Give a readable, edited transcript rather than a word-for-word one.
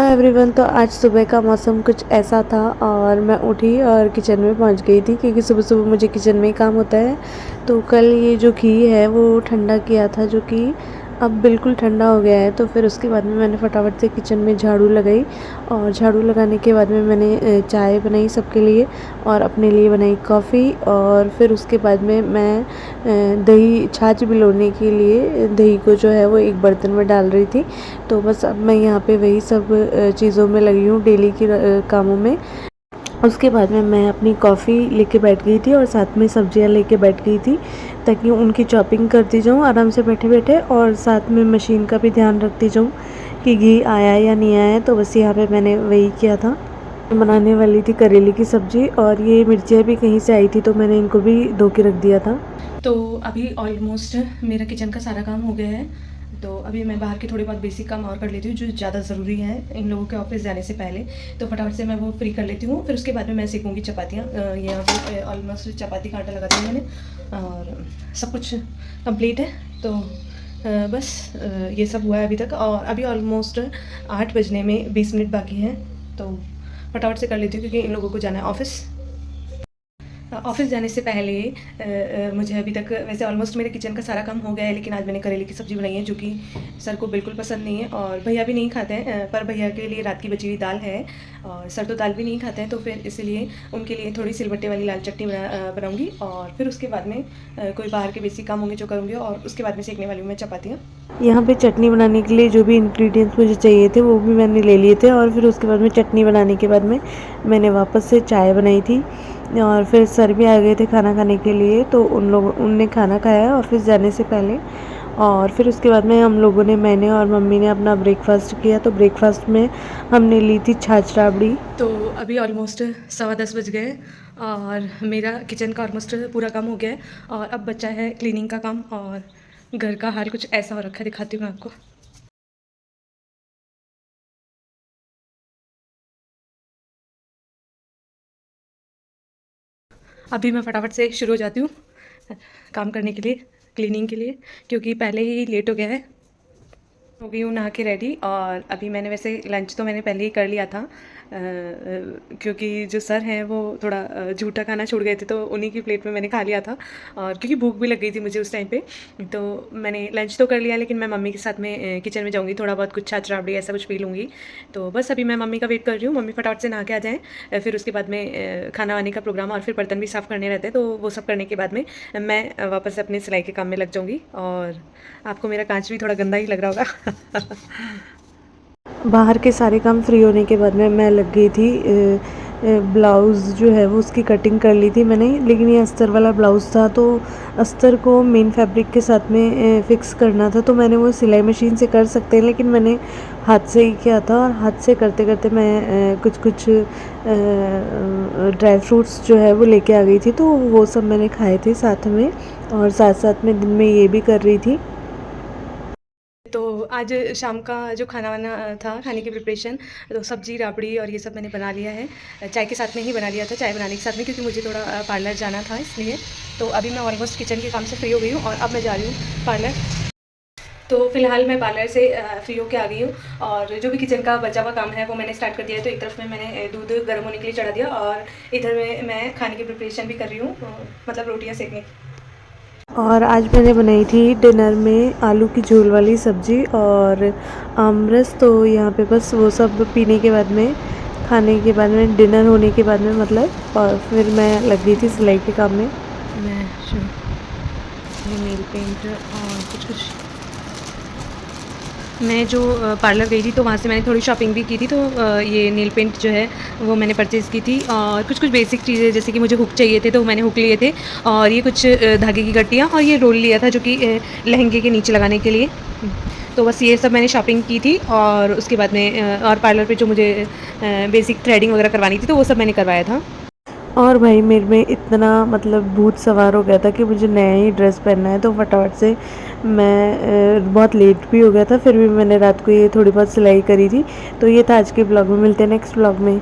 Everyone. तो आज सुबह का मौसम कुछ ऐसा था और मैं उठी और किचन में पहुंच गई थी, क्योंकि सुबह सुबह मुझे किचन में ही काम होता है। तो कल ये जो घी है वो ठंडा किया था, जो कि अब बिल्कुल ठंडा हो गया है। तो फिर उसके बाद में मैंने फटाफट से किचन में झाड़ू लगाई, और झाड़ू लगाने के बाद में मैंने चाय बनाई सबके लिए और अपने लिए बनाई कॉफ़ी। और फिर उसके बाद में मैं दही छाछ भिगोने के लिए दही को जो है वो एक बर्तन में डाल रही थी। तो बस अब मैं यहाँ पे वही सब चीज़ों में लगी हूँ, डेली की कामों में। उसके बाद में मैं अपनी कॉफ़ी लेके बैठ गई थी और साथ में सब्जियां लेके बैठ गई थी, ताकि उनकी चॉपिंग करती जाऊँ आराम से बैठे बैठे, और साथ में मशीन का भी ध्यान रखती जाऊँ कि घी आया या नहीं आया। तो बस यहाँ पे मैंने वही किया था। बनाने वाली थी करेले की सब्ज़ी, और ये मिर्चियाँ भी कहीं से आई थी तो मैंने इनको भी धो के रख दिया था। तो अभी ऑलमोस्ट मेरा किचन का सारा काम हो गया है। तो अभी मैं बाहर के थोड़े बहुत बेसिक काम और कर लेती हूँ जो ज़्यादा ज़रूरी है इन लोगों के ऑफिस जाने से पहले। तो फटाफट से मैं वो फ्री कर लेती हूँ, फिर उसके बाद में मैं सेकूँगी चपातियाँ। यहाँ पे ऑलमोस्ट चपाती का आटा लगा दिया मैंने और सब कुछ कंप्लीट है। तो बस ये सब हुआ है अभी तक, और अभी ऑलमोस्ट 8 बजने में 20 मिनट बाकी हैं। तो फटाफट से कर लेती हूँ क्योंकि इन लोगों को जाना है ऑफिस। ऑफिस जाने से पहले मुझे अभी तक वैसे ऑलमोस्ट मेरे किचन का सारा काम हो गया है, लेकिन आज मैंने करेले की सब्ज़ी बनाई है जो कि सर को बिल्कुल पसंद नहीं है और भैया भी नहीं खाते हैं। पर भैया के लिए रात की बची हुई दाल है और सर तो दाल भी नहीं खाते हैं, तो फिर इसलिए उनके लिए थोड़ी सिलबट्टे वाली लाल चटनी बनाऊँगी। और फिर उसके बाद में कोई बाहर के बेसिक काम होंगे जो करूँगी, और उसके बाद में सेकने वाली हूँ मैं चपातियाँ। यहाँ पे चटनी बनाने के लिए जो भी इंग्रेडिएंट्स मुझे चाहिए थे वो भी मैंने ले लिए थे, और फिर उसके बाद में चटनी बनाने के बाद में मैंने वापस से चाय बनाई थी। और फिर सर भी आ गए थे खाना खाने के लिए, तो उनने खाना खाया ऑफिस जाने से पहले। और फिर उसके बाद में हम लोगों ने, मैंने और मम्मी ने अपना ब्रेकफास्ट किया। तो ब्रेकफास्ट में हमने ली थी छाछ राबड़ी। तो अभी ऑलमोस्ट 10:15 बज गए और मेरा किचन का ऑलमोस्ट पूरा काम हो गया है, और अब बचा है क्लीनिंग का काम। और घर का हाल कुछ ऐसा हो रखा है, दिखाती हूँ मैं आपको। अभी मैं फटाफट से शुरू हो जाती हूँ काम करने के लिए, क्लीनिंग के लिए, क्योंकि पहले ही लेट हो गया है। हो गई हूँ नहा के रेडी, और अभी मैंने वैसे लंच तो मैंने पहले ही कर लिया था, क्योंकि जो सर हैं वो थोड़ा झूठा खाना छोड़ गए थे, तो उन्हीं की प्लेट में मैंने खा लिया था। और क्योंकि भूख भी लग गई थी मुझे उस टाइम पे, तो मैंने लंच तो कर लिया, लेकिन मैं मम्मी के साथ में किचन में जाऊँगी, थोड़ा बहुत कुछ छाछ राबड़ी ऐसा कुछ पी लूँगी। तो बस अभी मैं मम्मी का वेट कर रही हूँ, मम्मी फटाफट से नहा के आ जाएँ, फिर उसके बाद में खाना वाने का प्रोग्राम, और फिर बर्तन भी साफ़ करने रहते हैं। तो वो सब करने के बाद में मैं वापस से अपने सिलाई के काम में लग जाऊँगी। और आपको मेरा कांच भी थोड़ा गंदा ही लग रहा होगा। बाहर के सारे काम फ्री होने के बाद में मैं लग गई थी ब्लाउज़ जो है वो उसकी कटिंग कर ली थी मैंने, लेकिन ये अस्तर वाला ब्लाउज़ था, तो अस्तर को मेन फैब्रिक के साथ में फ़िक्स करना था। तो मैंने वो सिलाई मशीन से कर सकते हैं, लेकिन मैंने हाथ से ही किया था, और हाथ से करते करते मैं कुछ कुछ ड्राई फ्रूट्स जो है वो लेके आ गई थी, तो वो सब मैंने खाए थे साथ में, और साथ साथ में दिन में ये भी कर रही थी। तो आज शाम का जो खाना वाना था, खाने की प्रिपरेशन, तो सब्जी राबड़ी और ये सब मैंने बना लिया है। चाय के साथ में ही बना लिया था, चाय बनाने के साथ में, क्योंकि मुझे थोड़ा पार्लर जाना था इसलिए। तो अभी मैं ऑलमोस्ट किचन के काम से फ्री हो गई हूँ और अब मैं जा रही हूँ पार्लर। तो फिलहाल मैं पार्लर से फ्री होके आ गई हूँ, और जो भी किचन का बचा हुआ काम है वो मैंने स्टार्ट कर दिया है। तो एक तरफ में मैंने दूध गर्म होने के लिए चढ़ा दिया, और इधर में मैं खाने की प्रिपरेशन भी कर रही हूँ, मतलब रोटियाँ सेकने की। और आज मैंने बनाई थी डिनर में आलू की झोल वाली सब्ज़ी और आमरस। तो यहाँ पे बस वो सब पीने के बाद में, खाने के बाद में, डिनर होने के बाद में मतलब, और फिर मैं लग गई थी सिलाई के काम में। मैं ये नेल पेंट और कुछ कुछ, मैं जो पार्लर गई थी तो वहाँ से मैंने थोड़ी शॉपिंग भी की थी। तो ये नेल पेंट जो है वो मैंने परचेज़ की थी, और कुछ कुछ बेसिक चीज़ें, जैसे कि मुझे हुक चाहिए थे तो मैंने हुक लिए थे, और ये कुछ धागे की गट्टियाँ, और ये रोल लिया था जो कि लहंगे के नीचे लगाने के लिए। तो बस ये सब मैंने शॉपिंग की थी, और उसके बाद में और पार्लर पे जो मुझे बेसिक थ्रेडिंग वगैरह करवानी थी तो वो सब मैंने करवाया था। और भाई मेरे में इतना मतलब भूत सवार हो गया था कि मुझे नया ही ड्रेस पहनना है, तो फटाफट से मैं बहुत लेट भी हो गया था, फिर भी मैंने रात को ये थोड़ी बहुत सिलाई करी थी। तो ये था आज के ब्लॉग में, मिलते हैं नेक्स्ट ब्लॉग में।